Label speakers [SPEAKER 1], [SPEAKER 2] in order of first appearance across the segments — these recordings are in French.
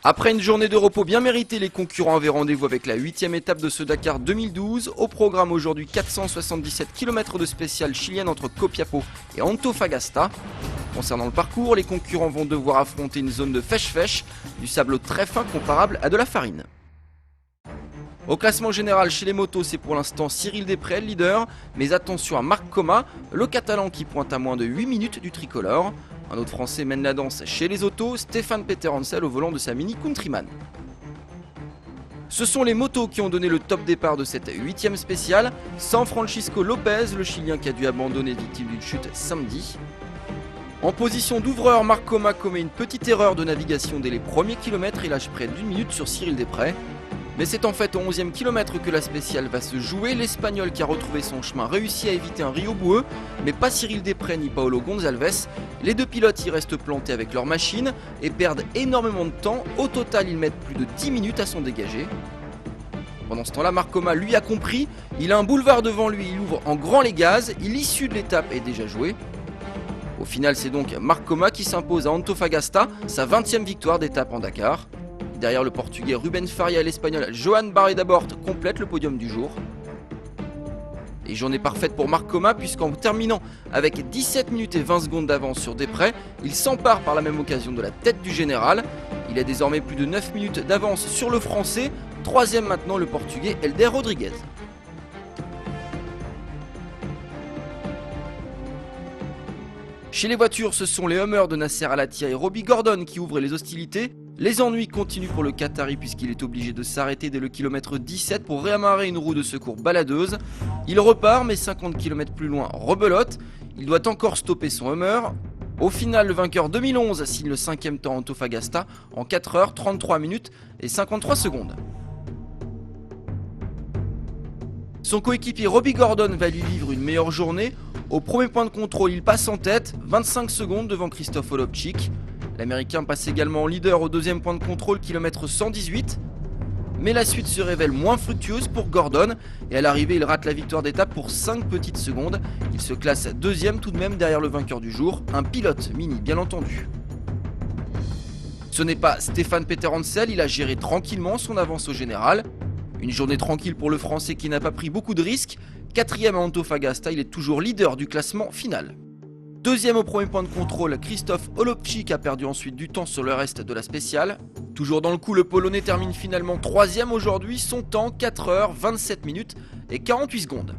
[SPEAKER 1] Après une journée de repos bien méritée, les concurrents avaient rendez-vous avec la 8e étape de ce Dakar 2012. Au programme aujourd'hui 477 km de spéciale chilienne entre Copiapó et Antofagasta. Concernant le parcours, les concurrents vont devoir affronter une zone de fèche-fèche, du sable très fin comparable à de la farine. Au classement général chez les motos, c'est pour l'instant Cyril Desprez le leader, mais attention à Marc Coma, le Catalan qui pointe à moins de 8 minutes du tricolore. Un autre Français mène la danse chez les autos, Stéphane Peter Hansel au volant de sa Mini Countryman. Ce sont les motos qui ont donné le top départ de cette 8e spéciale, sans Francisco Lopez, le Chilien qui a dû abandonner victime d'une chute samedi. En position d'ouvreur, Marc Coma commet une petite erreur de navigation dès les premiers kilomètres et lâche près d'1 minute sur Cyril Desprez. Mais c'est en fait au 11e kilomètre que la spéciale va se jouer. L'Espagnol qui a retrouvé son chemin réussit à éviter un Rio boueux, mais pas Cyril Desprez ni Paulo Gonçalves. Les deux pilotes y restent plantés avec leur machine et perdent énormément de temps. Au total, ils mettent plus de 10 minutes à s'en dégager. Pendant ce temps-là, Marc Coma lui a compris. Il a un boulevard devant lui, il ouvre en grand les gaz. L'issue de l'étape est déjà jouée. Au final, c'est donc Marc Coma qui s'impose à Antofagasta, sa 20e victoire d'étape en Dakar. Derrière le portugais Ruben Faria et l'espagnol Joan Barreda-Bort complètent le podium du jour. Et journée parfaite pour Marc Coma puisqu'en terminant avec 17 minutes et 20 secondes d'avance sur Desprez, il s'empare par la même occasion de la tête du général. Il a désormais plus de 9 minutes d'avance sur le français, troisième maintenant le portugais Helder Rodriguez. Chez les voitures, ce sont les Hummers de Nasser Al-Attiyah et Robbie Gordon qui ouvrent les hostilités. Les ennuis continuent pour le Qatari puisqu'il est obligé de s'arrêter dès le kilomètre 17 pour réamarrer une roue de secours baladeuse. Il repart mais 50 km plus loin rebelote. Il doit encore stopper son Hummer. Au final, le vainqueur 2011 signe le 5e temps Antofagasta en 4 heures 33 minutes et 53 secondes. Son coéquipier Robbie Gordon va lui vivre une meilleure journée. Au premier point de contrôle, il passe en tête, 25 secondes devant Christophe Olopchik. L'Américain passe également en leader au deuxième point de contrôle, kilomètre 118. Mais la suite se révèle moins fructueuse pour Gordon et à l'arrivée il rate la victoire d'étape pour 5 petites secondes. Il se classe deuxième tout de même derrière le vainqueur du jour, un pilote Mini bien entendu. Ce n'est pas Stéphane Peter Hansel, il a géré tranquillement son avance au général. Une journée tranquille pour le Français qui n'a pas pris beaucoup de risques. 4e à Antofagasta, il est toujours leader du classement final. Deuxième au premier point de contrôle, Christophe Olopchik a perdu ensuite du temps sur le reste de la spéciale. Toujours dans le coup, le Polonais termine finalement 3e aujourd'hui, son temps 4 heures 27 minutes et 48 secondes.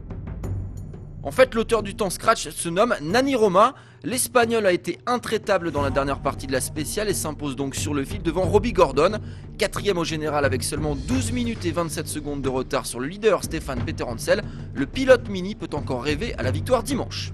[SPEAKER 1] En fait, l'auteur du temps scratch se nomme Nani Roma. L'Espagnol a été intraitable dans la dernière partie de la spéciale et s'impose donc sur le fil devant Robbie Gordon. 4e au général avec seulement 12 minutes et 27 secondes de retard sur le leader Stéphane Peter Hansel. Le pilote Mini peut encore rêver à la victoire dimanche.